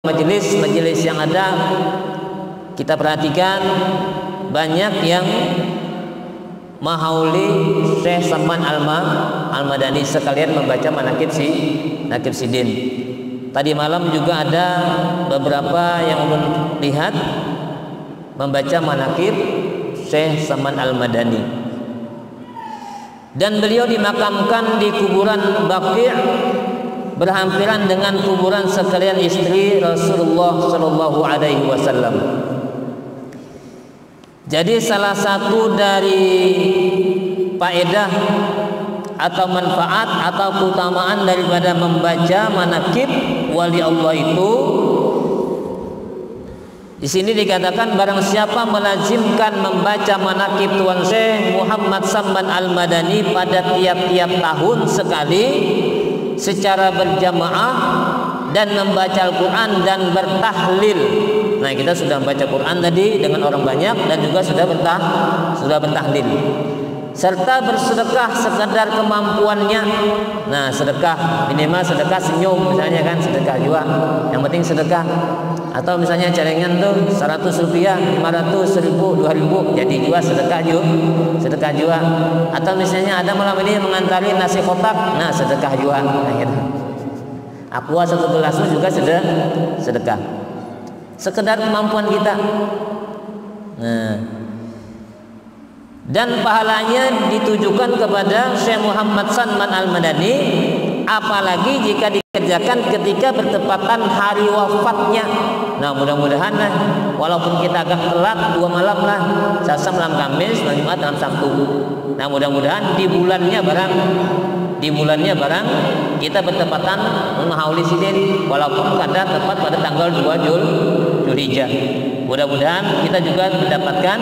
majelis yang ada, kita perhatikan banyak yang mahauli Syekh Salman Al-Madani sekalian membaca manaqib Sidin. Tadi malam juga ada beberapa yang ulun lihat membaca manaqib Syekh Salman Al-Madani, dan beliau dimakamkan di kuburan Baqi' berhampiran dengan kuburan sekalian istri Rasulullah Shallallahu Alaihi Wasallam. Jadi salah satu dari faedah atau manfaat atau keutamaan daripada membaca manaqib wali Allah itu, di sini dikatakan barang siapa melazimkan membaca manaqib Tuan Syekh Muhammad Salman Al-Madani pada tiap-tiap tahun sekali secara berjamaah dan membaca Al-Quran dan bertahlil. Nah, kita sudah membaca Quran tadi dengan orang banyak dan juga sudah bertahlil, serta bersedekah sekadar kemampuannya. Nah, sedekah minimal sedekah senyum misalnya kan, sedekah juga. Yang penting sedekah. Atau misalnya celengan tuh 100 rupiah, 500, 1000, 2000, jadi juga sedekah juga. Atau misalnya ada malam ini mengantari nasi kotak, nah sedekah juga. Nah, gitu. Aqua 1 gelas juga sedekah. Sekedar kemampuan kita. Nah, dan pahalanya ditujukan kepada Syekh Muhammad Salman Al-Madani, apalagi jika dikerjakan ketika bertepatan hari wafatnya. Nah, mudah-mudahan lah, walaupun kita agak telat 2 malam lah, Selasa malam Kamis, malam Jumat malam Sabtu. Nah, mudah-mudahan di bulannya barang kita bertepatan menghauli Sidin, walaupun kadang tepat pada tanggal 2 Zulhijjah. Mudah-mudahan kita juga mendapatkan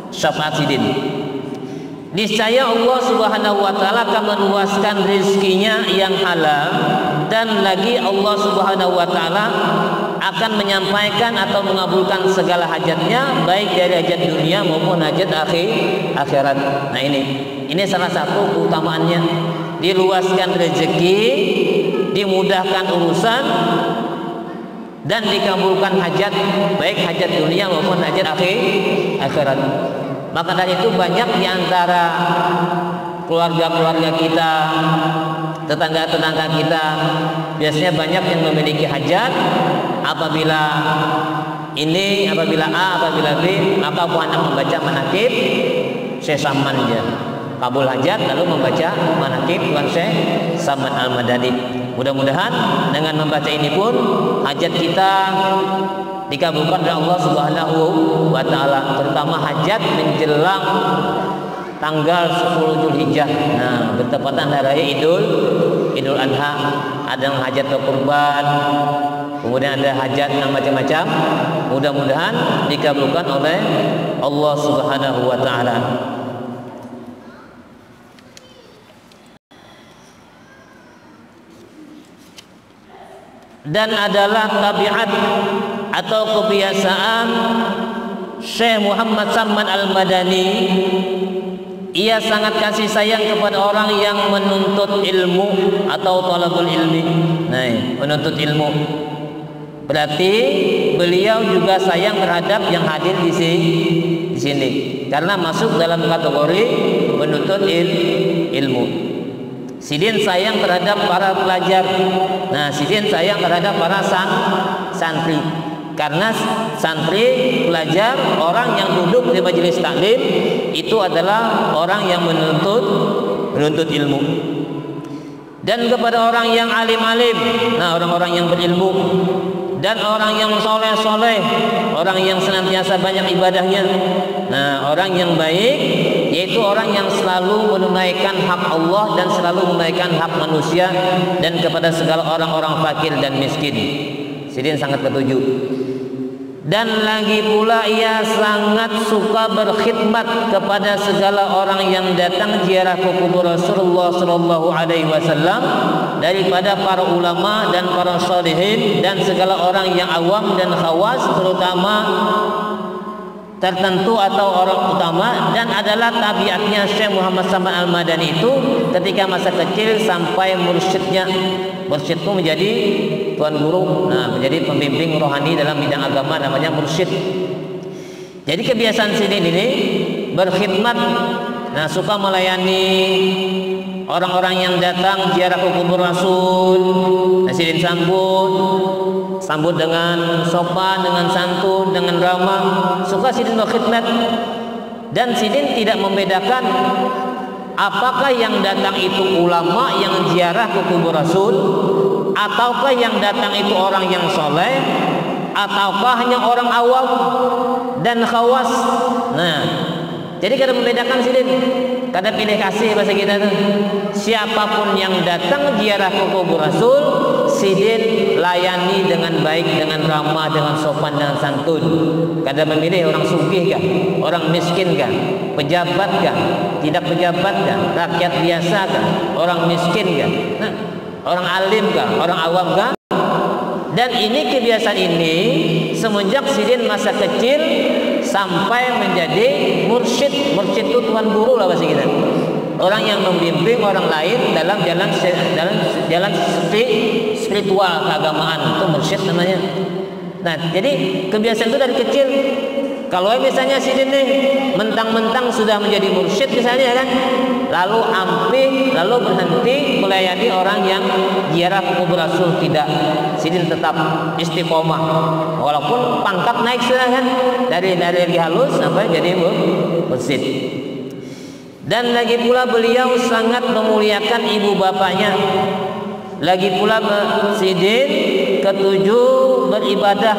syafaat Sidin. Niscaya Allah Subhanahu wa taala akan meluaskan rezekinya yang halal, dan lagi Allah Subhanahu wa taala akan menyampaikan atau mengabulkan segala hajatnya, baik dari hajat dunia maupun hajat akhirat. Nah, ini salah satu keutamaannya, diluaskan rezeki, dimudahkan urusan, dan dikabulkan hajat, baik hajat dunia maupun hajat akhirat. Maka dari itu banyak di antara keluarga-keluarga kita, tetangga-tetangga kita, biasanya banyak yang memiliki hajat. Apabila A, apabila B, maka aku anak membaca manaqib Syekh Salman aja, kabul hajat, lalu membaca manaqib Tuan Syekh Salman Al-Madani. Mudah-mudahan dengan membaca ini pun hajat kita dikabulkan oleh Allah Subhanahu wa taala, terutama hajat menjelang tanggal 10 Zulhijjah. Nah, bertepatan hari raya Idul Adha, ada yang hajat atau kurban, kemudian ada hajat yang macam-macam. Mudah-mudahan dikabulkan oleh Allah Subhanahu wa taala. Dan adalah tabiat atau kebiasaan Syekh Muhammad Salman Al-Madani, ia sangat kasih sayang kepada orang yang menuntut ilmu atau talabul ilmi. Nah, menuntut ilmu berarti beliau juga sayang terhadap yang hadir di sini, karena masuk dalam kategori menuntut ilmu. Sidin sayang terhadap para pelajar. Nah, Sidin sayang terhadap para santri, karena santri, pelajar, orang yang duduk di majelis taklim itu adalah orang yang menuntut ilmu. Dan kepada orang yang alim-alim, nah orang-orang yang berilmu, dan orang yang soleh-soleh, orang yang senantiasa banyak ibadahnya. Nah, orang yang baik yaitu orang yang selalu menunaikan hak Allah dan selalu menunaikan hak manusia, dan kepada segala orang-orang fakir dan miskin. Sidin sangat ketujuh. Dan lagi pula ia sangat suka berkhidmat kepada segala orang yang datang ziarah ke kubur Rasulullah Shallallahu Alaihi Wasallam, daripada para ulama dan para sholihin dan segala orang yang awam dan khawas, terutama tertentu atau orang utama. Dan adalah tabiatnya Syekh Muhammad Salman Al-Madani itu ketika masa kecil sampai mursyidnya, mursyid itu menjadi tuan guru, nah menjadi pembimbing rohani dalam bidang agama, namanya mursyid. Jadi kebiasaan Sidin ini berkhidmat, nah suka melayani orang-orang yang datang ziarah ke kubur Rasul. Nah, Sidin sambut dengan sopan, dengan santun, dengan ramah. Suka Sidin berkhidmat. Dan Sidin tidak membedakan apakah yang datang itu ulama yang ziarah ke kubur Rasul, ataukah yang datang itu orang yang soleh, ataukah hanya orang awam dan khawas. Nah, jadi kada membedakan Sidin, kada pilih kasih bahasa kita tuh. Siapapun yang datang ziarah ke kubur Rasul, Sidin layani dengan baik, dengan ramah, dengan sopan, dengan santun. Kada memilih orang sugih kah, orang miskin kah, pejabat kah, tidak pejabat kah, rakyat biasa kah, orang miskin kah, nah, orang alim kah, orang awam kah. Dan ini kebiasaan ini semenjak Sidin masa kecil sampai menjadi mursyid. Mursyid itu tuan guru lah bahasa kita. Orang yang membimbing orang lain dalam jalan spiritual keagamaan, itu mursyid namanya. Nah, jadi kebiasaan itu dari kecil. Kalau misalnya Sidin nih mentang-mentang sudah menjadi mursyid misalnya kan, lalu ampih, lalu berhenti melayani orang yang ziarah ke kubur Rasul, tidak. Sidin tetap istiqomah walaupun pangkat naik sudah kan, dari halus sampai jadi mursyid. Dan lagi pula beliau sangat memuliakan ibu bapaknya. Lagi pula Sidin ketujuh beribadah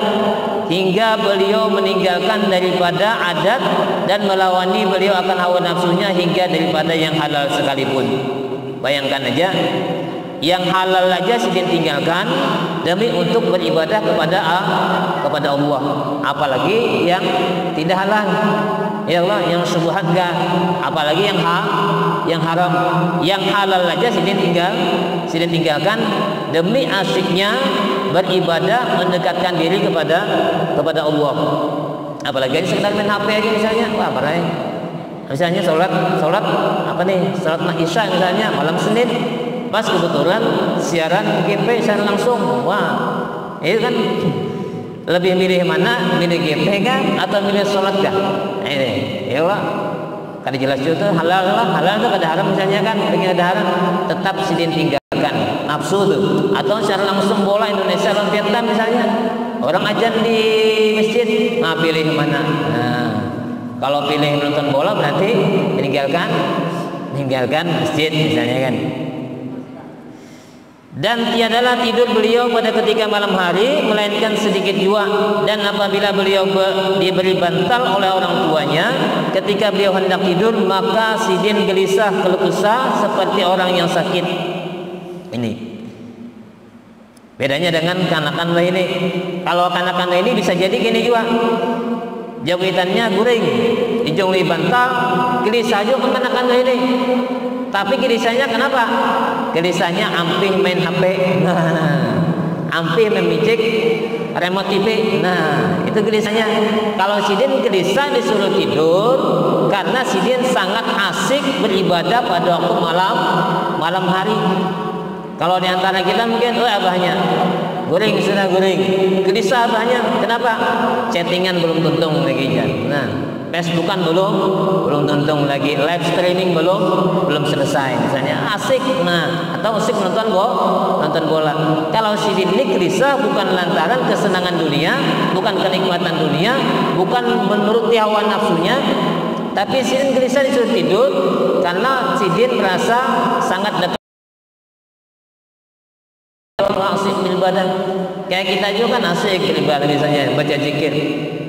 hingga beliau meninggalkan daripada adat dan melawani beliau akan hawa nafsunya hingga daripada yang halal sekalipun. Bayangkan aja, yang halal aja Sidin tinggalkan demi untuk beribadah kepada Allah, apalagi yang tidak halal. Ya Allah, yang subhat enggak, apalagi yang haram. Yang halal aja Sidin tinggalkan demi asiknya beribadah, mendekatkan diri kepada Allah. Apalagi sekedar main HP aja misalnya, wah parah. Misalnya sholat apa nih, sholat Isya misalnya malam Senin, pas kebetulan siaran GP secara langsung, wah itu kan lebih milih mana, milih GP kan atau milih sholat kan? Ini ya Allah, kada jelas juga halal itu kada haram misalnya kan, pengen ada haram tetap Sidin tinggalkan nafsu tuh. Atau secara langsung bola Indonesia lawan Vietnam misalnya, orang ajan di masjid, nah pilih mana? Nah, kalau pilih nonton bola berarti meninggalkan masjid misalnya kan. Dan tiadalah tidur beliau pada ketika malam hari melainkan sedikit jua. Dan apabila beliau diberi bantal oleh orang tuanya ketika beliau hendak tidur, maka Sidin gelisah keluh kesah seperti orang yang sakit. Ini bedanya dengan kanakan ini. Kalau kanakan ini bisa jadi gini juga, jawitannya guring, dijongli bantal, gelisah juga kanakan ini. Tapi gelisahnya kenapa? Gelisahnya ampih main HP, nah, ampih memicik remote TV, nah itu gelisahnya. Kalau Sidin gelisah disuruh tidur karena Sidin sangat asik beribadah pada waktu malam hari. Kalau diantara kita mungkin, abahnya guring, gelisah abahnya, kenapa? Chattingan belum tuntung lagi kan. Nah, Facebookan belum tuntung lagi, live streaming belum selesai misalnya, asik, nah atau asik nonton bola. Kalau Sidin ini gelisah bukan lantaran kesenangan dunia, bukan kenikmatan dunia, bukan menuruti hawa nafsunya, tapi Sidin gelisah disuruh tidur karena Sidin merasa sangat dekat asik beribadah. Kayak kita juga kan asik beribadah misalnya, baca zikir.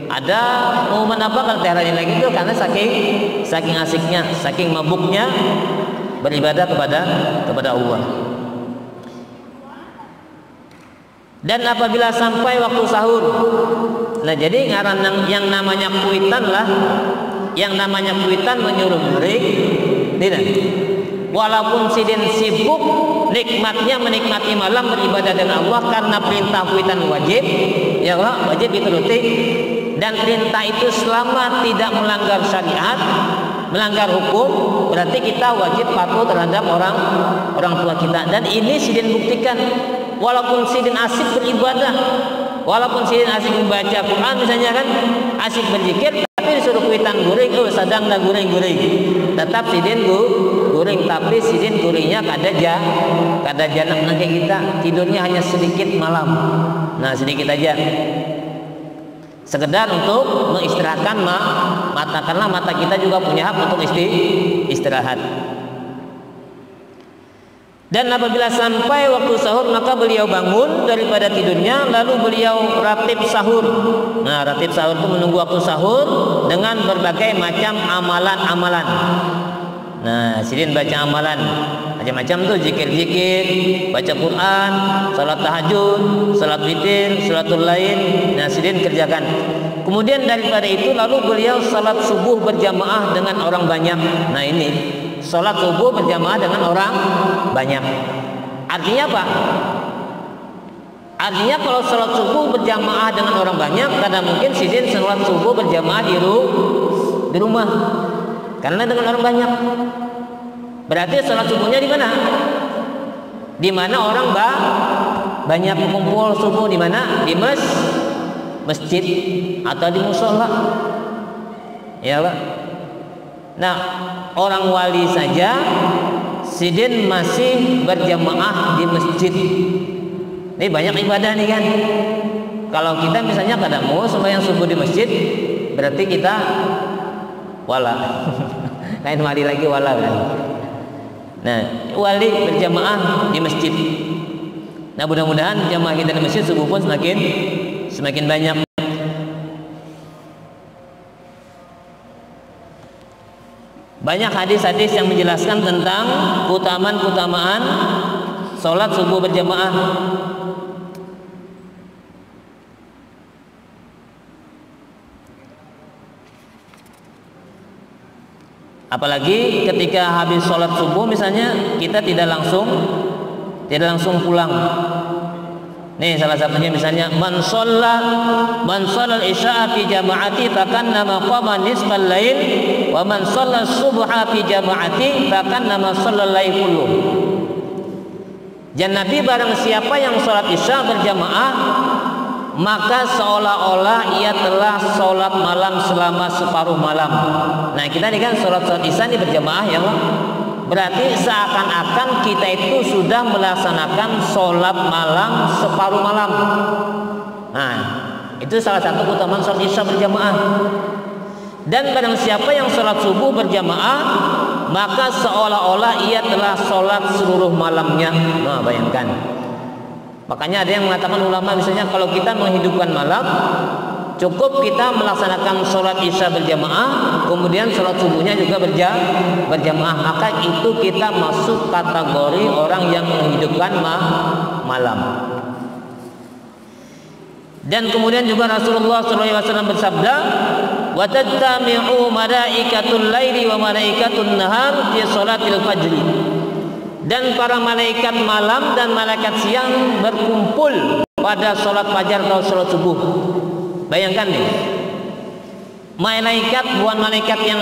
Ada momen apa kalau tiaranya lagi itu karena saking asiknya, saking mabuknya beribadah kepada Allah. Dan apabila sampai waktu sahur, nah jadi ngaran yang namanya kuitan lah, yang namanya kuitan menyuruh break, tidak. Walaupun Sidin sibuk nikmatnya menikmati malam beribadah dengan Allah karena perintah kuitan wajib, ya Allah wajib dituruti. Dan perintah itu selama tidak melanggar syariat, melanggar hukum, berarti kita wajib patuh terhadap orang tua kita. Dan ini Sidin buktikan walaupun sidin asik beribadah, walaupun sidin asik membaca Quran misalnya kan, asik berzikir, tapi disuruh kuitan guring, oh sedang dah guring-guring, tetap sidin guring, tapi sidin guringnya kada janak nang kayak kita, tidurnya hanya sedikit malam, nah sedikit aja, sekedar untuk mengistirahatkan mata, karena mata kita juga punya hak untuk istirahat. Dan apabila sampai waktu sahur maka beliau bangun daripada tidurnya, lalu beliau ratib sahur. Nah, ratib sahur itu menunggu waktu sahur dengan berbagai macam amalan-amalan. Nah, sidin baca amalan macam-macam tuh, zikir-zikir, baca Quran, salat tahajud, salat witir, salatul lain. Nah, sidin kerjakan. Kemudian daripada itu lalu beliau salat subuh berjamaah dengan orang banyak. Nah, ini salat subuh berjamaah dengan orang banyak. Artinya apa? Artinya kalau salat subuh berjamaah dengan orang banyak, kadang mungkin sidin salat subuh berjamaah di rumah. Karena dengan orang banyak. Berarti salat subuhnya di mana? Di mana orang banyak berkumpul subuh, di mana? Di masjid atau di musola. Ya, Pak. Nah, orang wali saja sidin masih berjamaah di masjid. Ini banyak ibadah nih kan. Kalau kita misalnya kada mau sembahyang subuh di masjid, berarti kita wala. Lain wali lagi wala kan. Nah, wali berjamaah di masjid. Nah, mudah-mudahan jamaah kita di masjid subuh pun semakin banyak. Banyak hadis-hadis yang menjelaskan tentang keutamaan sholat subuh berjamaah. Apalagi ketika habis sholat subuh misalnya kita tidak langsung pulang. Nih salah satunya misalnya man shalla isya'a fi jama'ati fakannama qama nisfal lail wa man shalla subha fi jama'ati fakannama shallal lail kullu. Dan Nabi barang siapa yang sholat isya berjamaah maka seolah-olah ia telah sholat malam selama separuh malam. Nah, kita ini kan sholat isya ini berjamaah ya Allah. Berarti seakan-akan kita itu sudah melaksanakan sholat malam separuh malam. Nah, itu salah satu keutamaan sholat isya berjamaah. Dan barang siapa yang sholat subuh berjamaah, maka seolah-olah ia telah sholat seluruh malamnya. Nah, bayangkan. Makanya ada yang mengatakan ulama misalnya kalau kita menghidupkan malam, cukup kita melaksanakan sholat isya berjamaah, kemudian sholat subuhnya juga berjamaah, maka itu kita masuk kategori orang yang menghidupkan malam. Dan kemudian juga Rasulullah SAW bersabda, wa tattami'u malaikatul laili wa malaikatun nahar fi sholatil fajri. Dan para malaikat malam dan malaikat siang berkumpul pada sholat fajar atau sholat subuh. Bayangkan nih, malaikat bukan malaikat yang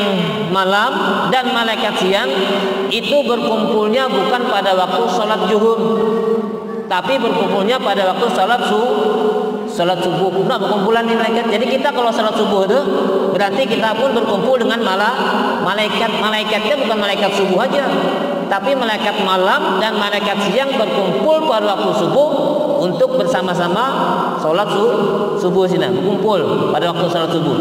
malam dan malaikat siang itu berkumpulnya bukan pada waktu sholat zuhur, tapi berkumpulnya pada waktu sholat subuh. Nah, berkumpulan nih malaikat. Jadi kita kalau sholat subuh itu berarti kita pun berkumpul dengan malaikatnya bukan malaikat subuh aja, tapi malaikat malam dan malaikat siang berkumpul pada waktu subuh untuk bersama-sama sholat subuh sini, berkumpul pada waktu sholat subuh.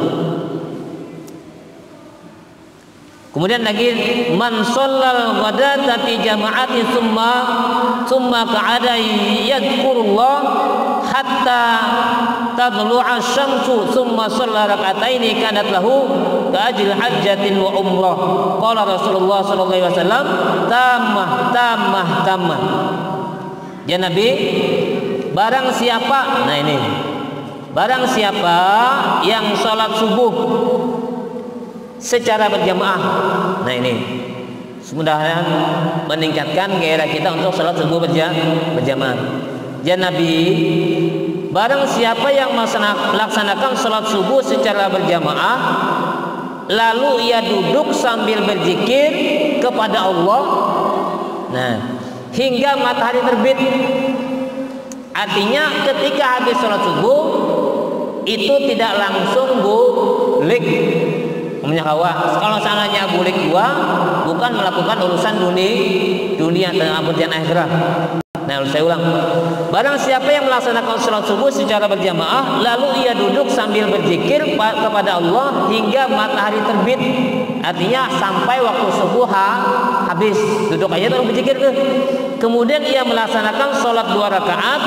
Kemudian lagi man shallal ghadata fi jama'ati summa qa'ada yadhkurullah hatta tadlu'a asy-syamsu summa shalla rak'ataini kanat lahu ka'ajil hajjatin wa umrah. Qala Rasulullah sallallahu alaihi wasallam tamah. Ya Nabi, barang siapa yang sholat subuh secara berjamaah, nah ini semudahan meningkatkan gairah kita untuk sholat subuh berjamaah. Ya Nabi, barang siapa yang melaksanakan sholat subuh secara berjamaah, lalu ia duduk sambil berzikir kepada Allah, nah hingga matahari terbit. Artinya ketika habis sholat subuh itu tidak langsung bulik. Kalau salahnya bulik gua bukan melakukan urusan dunia dan artian akhirat. Nah, saya ulang. Barang siapa yang melaksanakan sholat subuh secara berjamaah, lalu ia duduk sambil berzikir kepada Allah hingga matahari terbit. Artinya sampai waktu subuh habis, duduk aja terus berzikir tuh. Kemudian ia melaksanakan sholat 2 rakaat,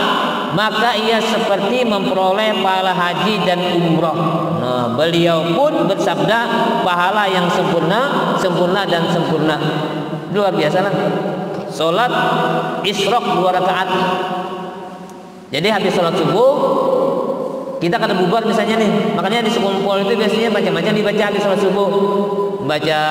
maka ia seperti memperoleh pahala haji dan umroh. Nah, beliau pun bersabda, pahala yang sempurna dan sempurna. Luar biasa lah. Sholat isyraq 2 rakaat. Jadi habis sholat subuh kita kada bubar misalnya nih, makanya di sekumpul itu biasanya macam-macam dibaca habis sholat subuh. Baca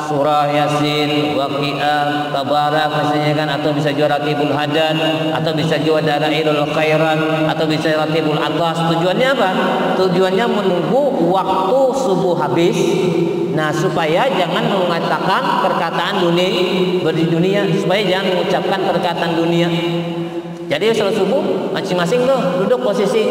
surah Yasin, Waqiah, Tabarak misalnya kan, atau bisa juga Ratibul Hadan, atau bisa juga Dalailul Khairat, atau bisa Ratibul Atas. Tujuannya apa? Tujuannya menunggu waktu subuh habis. Nah, supaya jangan mengatakan perkataan dunia, supaya jangan mengucapkan perkataan dunia. Jadi sholat subuh masing-masing tuh duduk posisi.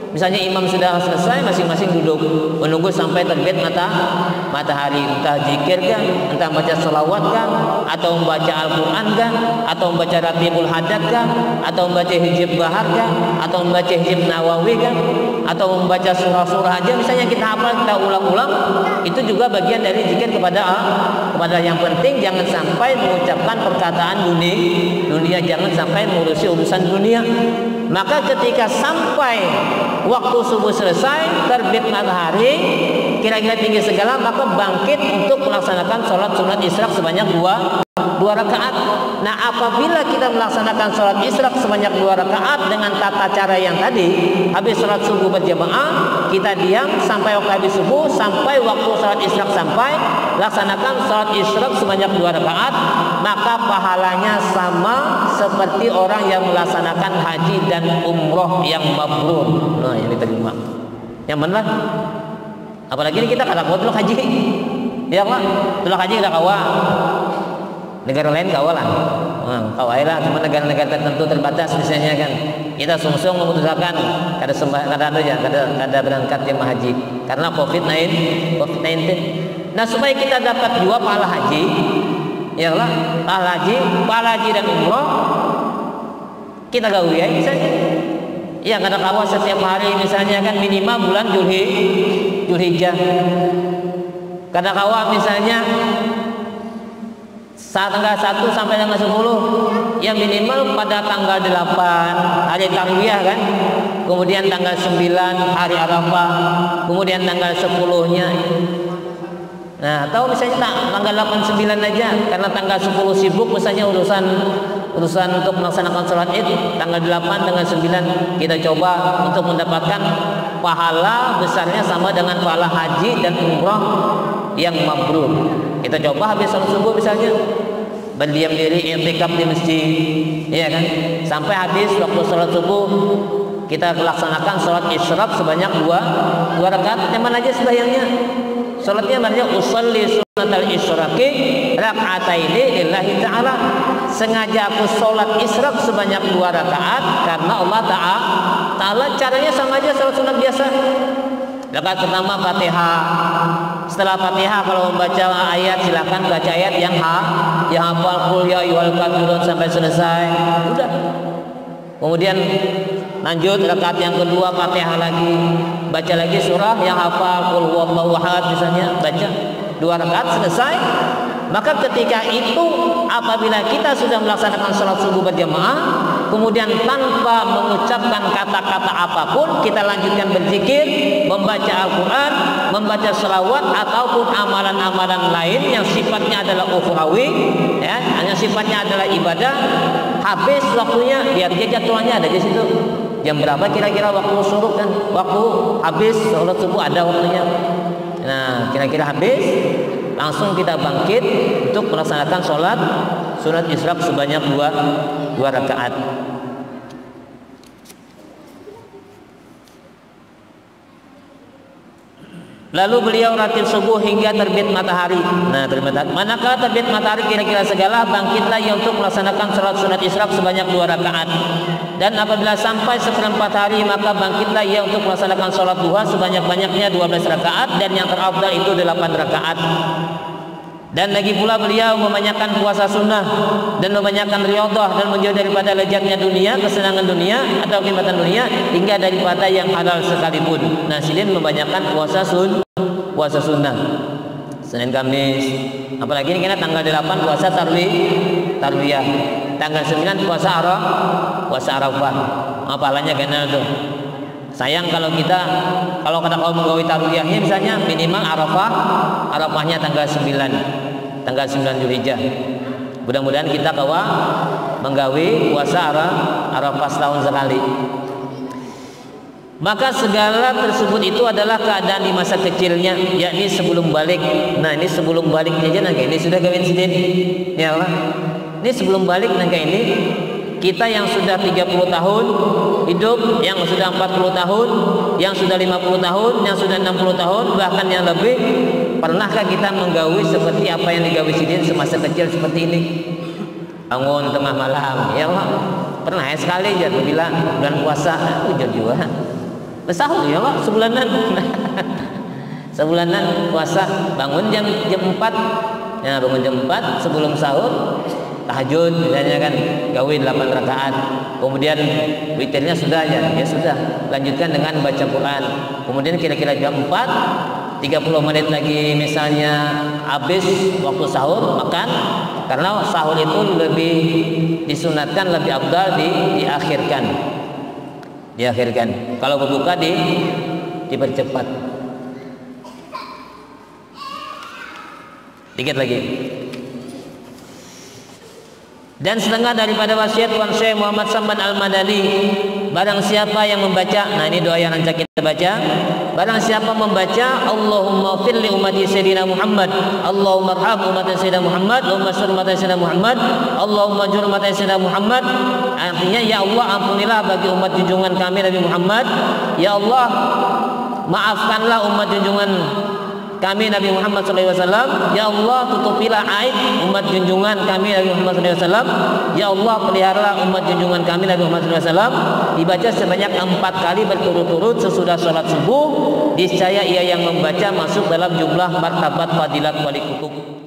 Misalnya imam sudah selesai, masing-masing duduk menunggu sampai terbit matahari. Entah zikir kah, entah baca selawat kah, atau membaca Al-Quran kah, atau membaca Ratibul Hadad kah, atau membaca Hizib Bahar kah, atau membaca Hizib Nawawi kah, atau membaca surah-surah aja misalnya kita hafal, kita ulang-ulang. Itu juga bagian dari zikir kepada yang penting jangan sampai mengucapkan perkataan dunia, jangan sampai mengurusi urusan dunia. Maka ketika sampai waktu subuh selesai, terbit matahari, kira-kira tinggi segala, maka bangkit untuk melaksanakan sholat sunat isyraq sebanyak 2 rakaat. Nah, apabila kita melaksanakan sholat isyraq sebanyak 2 rakaat dengan tata cara yang tadi, habis sholat subuh berjamaah, kita diam sampai waktu habis subuh, sampai waktu sholat isyraq sampai, laksanakan sholat isyraq sebanyak 2 rakaat, maka pahalanya sama seperti orang yang melaksanakan haji dan umroh yang mabrur. Nah, yang diterima. Yang benar. Apalagi ini kita kada kuat dulu haji. Ya Pak, dulu haji kita kawa. Negara lain kawalan. Kawai lah, cuma negara-negara tertentu terbatas misalnya kan. Kita sungsung memutuskan kada berangkat jemaah haji karena COVID-19. Nah, supaya kita dapat dua pahala haji, ya Allah, pahala haji dan umroh, kita gawe ya misalnya. Ya, kada kawa setiap hari misalnya kan minimal bulan Zulhijjah. Kada kawa misalnya saat tanggal 1 sampai tanggal 10, yang minimal pada tanggal 8 hari tarwiyah kan, kemudian tanggal 9 hari Arafah, kemudian tanggal 10-nya. Nah, atau misalnya tanggal 8 9 aja karena tanggal 10 sibuk misalnya urusan untuk melaksanakan sholat Id, tanggal 8 tanggal 9 kita coba untuk mendapatkan pahala besarnya sama dengan pahala haji dan umrah yang mabrur. Kita coba habis sholat subuh misalnya berdiam diri i'tikaf di masjid, ya kan, sampai habis waktu sholat subuh kita laksanakan sholat isyraq sebanyak 2 rakaat. Yang mana aja sembahyangnya? Sholatnya maknanya usolli sunatal isyraqi raka'ataini lillahi ta'ala. Sengaja aku sholat isyraq sebanyak 2 rakaat karena Allah Ta'ala. Caranya sama aja sholat sunat biasa. Rakaat pertama Fatihah. Setelah Fatihah kalau membaca ayat silakan baca ayat yang hafal qul ya ayyuhal kafirun sampai selesai. Udah. Kemudian lanjut rakaat yang kedua Fatihah lagi, baca lagi surah yang hafal qul huwallahu ahad misalnya, baca 2 rakaat selesai. Maka ketika itu apabila kita sudah melaksanakan sholat subuh berjamaah, kemudian tanpa mengucapkan kata-kata apapun kita lanjutkan berzikir, membaca Al-Quran, membaca selawat ataupun amalan-amalan lain yang sifatnya adalah ukhrawi, ya, hanya sifatnya adalah ibadah. Habis waktunya, lihat dia jadwalnya ada di situ. Jam berapa kira-kira waktu syuruk kan? Waktu habis sholat subuh ada waktunya. Nah, kira-kira habis, langsung kita bangkit untuk melaksanakan sholat sunat isyraq sebanyak 2 rakaat. Lalu beliau ratib subuh hingga terbit matahari. Nah, terbit matahari. Manakala terbit matahari kira-kira segala, bangkitlah ia untuk melaksanakan salat sunat isyraq sebanyak 2 rakaat. Dan apabila sampai seperempat hari, maka bangkitlah ia untuk melaksanakan salat duha sebanyak-banyaknya 12 rakaat, dan yang terafdal itu 8 rakaat. Dan lagi pula beliau membanyakan puasa sunnah dan membanyakan riyadhah dan menjauh daripada lezatnya dunia, kesenangan dunia atau kenikmatan dunia, hingga daripada yang halal sekalipun. Nah, silin membanyakan puasa sunnah. Senin Kamis, apalagi ini kena tanggal 8 puasa tarwiyah, tanggal 9 puasa Arafah. Apalanya kenal tuh. Sayang kalau kata kaum menggawi tarwiyahnya misalnya minimal Arafahnya tanggal 9 Dzulhijjah. Mudah-mudahan kita kawa menggawi puasa Arafah setahun sekali. Maka segala tersebut itu adalah keadaan di masa kecilnya, yakni sebelum balik. Nah, ini sebelum baliknya aja nangka ini sudah kawin sidin. Ya Allah. Ini sebelum balik nangka ini kita yang sudah 30 tahun hidup, yang sudah 40 tahun, yang sudah 50 tahun, yang sudah 60 tahun, bahkan yang lebih, pernahkah kita menggawi seperti apa yang digawi sidin semasa kecil seperti ini? Bangun tengah malam, ya Allah. Pernah ya sekali aja bila bulan puasa, hujan juga. Besahur ya Allah, sebulanan puasa, bangun jam 4. Ya, bangun jam 4 sebelum sahur, tahajud misalnya kan, gawi 8 rakaat. Kemudian witirnya sudah ya sudah, lanjutkan dengan baca Quran. Kemudian kira-kira jam 4, 30 menit lagi misalnya habis waktu sahur, makan. Karena sahur itu lebih disunatkan, lebih afdal diakhirkan. Kalau berbuka dipercepat. Dikit lagi. Dan setengah daripada wasiat Tuan Syekh Muhammad Samman Al-Madani, barang siapa yang membaca, nah ini doa yang nanti kita baca, barang siapa membaca Allahumma fir li ummati sayyidina Muhammad, Allahumma arham ummati sayyidina Muhammad, Allahumma sur ummati sayyidina Muhammad, Allahumma jur ummati sayyidina Muhammad, artinya ya Allah ampunilah bagi umat junjungan kami Nabi Muhammad, ya Allah maafkanlah umat junjungan kami Nabi Muhammad SAW, ya Allah tutupilah aib umat junjungan kami Nabi Muhammad SAW, ya Allah peliharalah umat junjungan kami Nabi Muhammad SAW. Dibaca sebanyak 4 kali berturut-turut sesudah sholat subuh. Niscaya ia yang membaca masuk dalam jumlah martabat fadilat wali kutub.